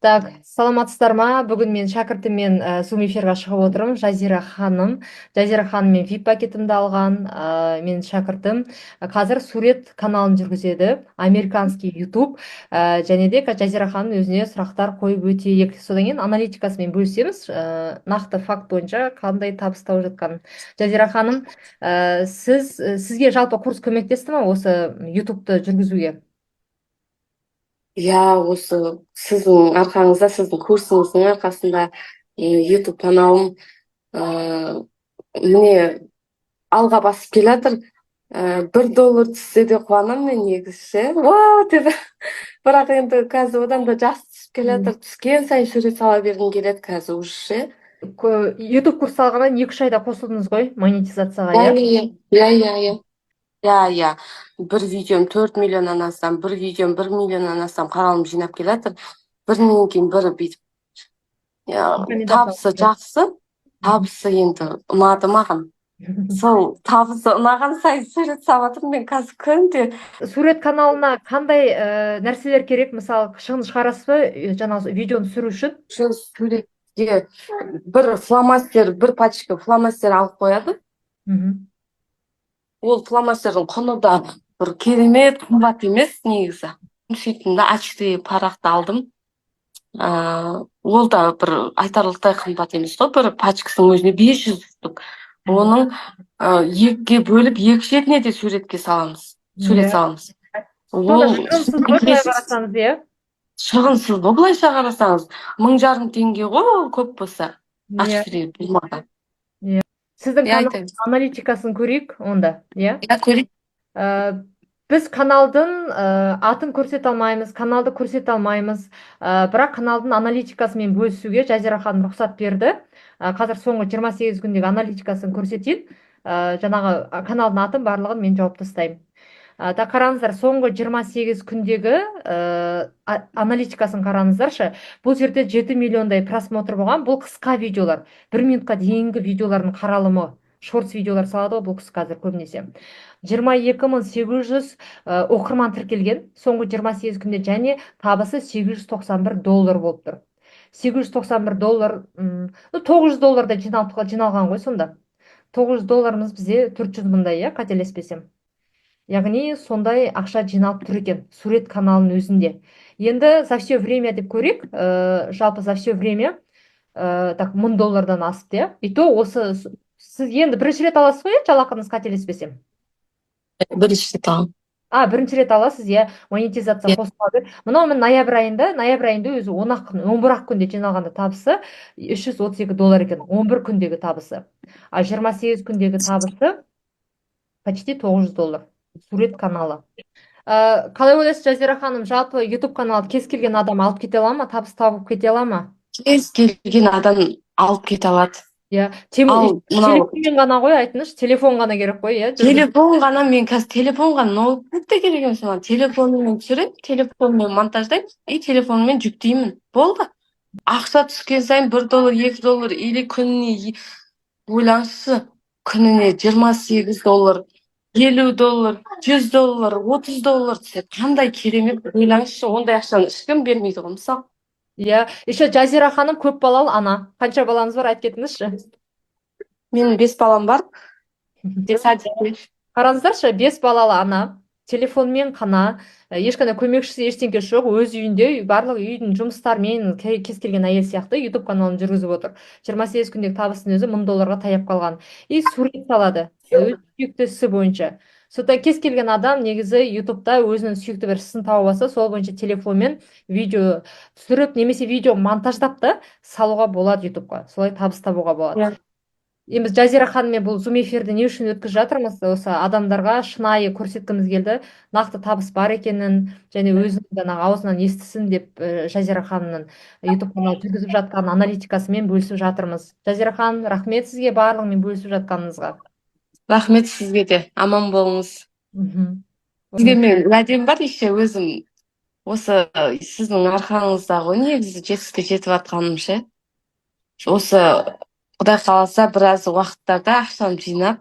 Так, саламатсыздар ма? Бүгін мен шәкіртіммен Zoom эфирға шығып отырмын. Жазира ханым. Жазира ханым мен VIP пакетімді алған. Мен шәкіртім. Қазір сурет каналын жүргізеді. Американский YouTube. Және де Жазира ханым өзіне сұрақтар қойып өтейік. Содан кейін аналитикасымен бөлісеміз. Нақты факт бойынша қандай табыс тауып жатқанын. Жазира ханым, сізге жалпы курс көмектесті ме осы YouTube'ты жүргізуге? Иә, осы сіздің арқаңызда, сіздің курсыңыздың арқасында YouTube каналым міне алға басып келе жатыр. $1 түссе де қуанамын мен негізі ше. Вау деп. Бірақ енді қазір одан да жақсы түсіп келе жатыр. Түскен сайын сурет сала бергім келеді қазір уже ше. YouTube курс алғаннан 2-3 айда қосылдыңыз ғой монетизацияға, Иә, иә? иә, иә, иә. Иә, иә. Бір видеом 4 миллионнан астам, бір видеом 1 миллионнан астам қаралым жинап келе жатыр. Бірінен кейін бірі бүйтіп. Табысы жақсы, табысы енді ұнады маған. Сол табысы ұнаған сайын сурет салып жатырмын мен қазір күнде. Сурет каналына қандай нәрселер керек? Мысалы, шығын шығарасыз ба жаңағы видеоны түсіру үшін? Суретке бір фломастер, бір пачка фломастер алып қояды. Ол фломастердің құны да бір керемет қымбат емес негізі. Сөйттім да А4 парақты алдым. Ол да бір айтарлықтай қымбат емес қой, бір пачкасының өзіне 500 түстік. Оның екіге бөліп екі шетіне де сурет саламыз. Сонда шығынсыз ғой былай қарасаңыз, иә? Шығынсыз ғой былайша қарасаңыз. 1.500 ғой, ол көп болса. А4 болмаған. Сіздің каналдың аналитикасын көрейік онда, иә? Иә, көрейік. Біз каналдың атын көрсете алмаймыз, каналды көрсете алмаймыз. Бірақ каналдың аналитикасымен бөлісуге Жазира ханым рұқсат берді. Қазір соңғы 28 күндегі аналитикасын көрсетейін. Жаңағы каналдың атын барлығын мен жауып тастаймын. Қараңыздар, соңғы 28 күндегі аналитикасын қараңыздаршы. Бұл жерде 7 миллиондай просмотр болған. Бұл қысқа видеолар. 1 минутқа дейінгі видеолардың қаралымы. Шортс видеолар салады ғой бұл кісі қазір көбінесе. 22.800 оқырман тіркелген соңғы 28 күнде, және табысы $891 болып тұр. $891, $900 жиналған ғой сонда. $900 бізде 400 мыңдай, иә, қателеспесем. Яғни сондай ақша жиналып тұр екен сурет каналының өзінде. Енді за все время деп көрейік. Жалпы за все время так $1000 асыпты, иә. И то осы сіз енді бірінші рет аласыз ғой, жалақыңыз қателеспесем. Бірінші рет аламын. Бірінші рет аласыз, иә, монетизация қосылады. Мынау мен ноябрь айында өзі 11 күнде жиналғанда табысы $332 екен, 11 күндегі табысы. 28 күндегі табысы почти $900. Сурет каналы. Қалай ойлайсыз, Жазира ханым, жалпы YouTube каналы кез келген адам алып кете ала ма, табыс тауып кете ала ма? Кез келген адам алып кете алады. Иә, телефонмен ғана ғой, айтыңызшы, телефон ғана керек қой, иә? Телефон ғана, мен қазір телефон ғана, ноутбук та керек емес маған. Телефоныммен түсіремін, телефонмен монтаждаймын, и телефонмен жүктеймін. Болды. Ақша түскен сайын $1, $2 или күніне, ойлаңызшы, күніне $28, $50, $100, $30 түседі. Қандай керемет, ойлаңызшы, ондай ақшаны ешкім бермейді ғой, мысалы. Иә, еще Жазира ханым көп балалы ана. Қанша балаңыз бар, айтып кетіңізші? Менің 5 балам бар. Қараңыздаршы, 5 балалы ана, телефонмен қана, ешқандай көмекшісі ештеңке жоқ, өз үйінде барлық үйдің жұмыстарымен кез келген әйел сияқты YouTube каналын жүргізіп отыр. 28 күндегі табысының өзі $1000-ға таяп қалған. И сурет салады, өз сүйікті ісі бойынша. Содан кез келген адам негізі YouTube'да өзінің сүйікті бір ісін тауып алса, сол бойынша телефонмен видео түсіріп, немесе видео монтаждап та салуға болады YouTube'ға. Солай табыс табуға болады. Енді Жазира ханыммен бұл Zoom эфирді не үшін өткізіп жатырмыз? Осы адамдарға шынайы көрсеткіміз келді. Нақты табыс бар екенін, және өзінің жаңағы аузынан естісін деп Жазира ханымның YouTube каналы жүргізіп жатқан аналитикасымен бөлісіп жатырмыз. Жазира ханым, рахмет сізге барлығымен бөлісіп жатқаныңызға. Рахмет сізге де, аман болыңыз. Сізге мен уәдем бар, еще өзім осы сіздің арқаңызда ғой негізі жетістікке жетіп жатқаным ше. Осы Құдай қаласа біраз уақыттарда ақшаны жинап,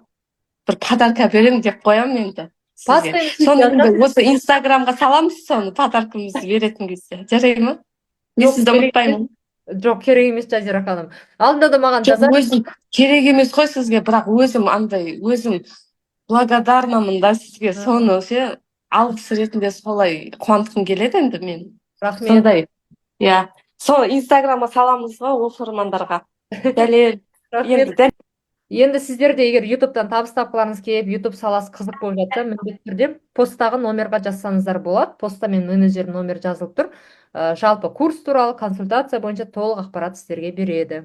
бір подарка беремін деп қоямын енді сізге. Соны осы Инстаграмға саламыз, соны подаркамызды беретін кезде. Жарай ма? мен Жоқ, сізді керек емес. ұмытпаймын. Жоқ, керек емес Жазира ханым. Алдында да маған Жоқ, жазады. өзім керек емес қой сізге, бірақ өзім андай, өзім благодарнамын да сізге. Соны ше алғыс ретінде солай қуантқым келеді енді мен. Рахмет. Сондай. Иә. Сол инстаграмға саламыз ғой оқырмандарға. Дәлел. Рахмет. Енді дәл. Енді сіздер де егер ютубтан табыс тапқыларыңыз келіп, ютуб саласы қызық болып жатса, міндетті түрде посттағы номерға жазсаңыздар болады. Постта мен менеджер номер жазылып тұр. Жалпы курс туралы консультация бойынша толық ақпарат сіздерге береді.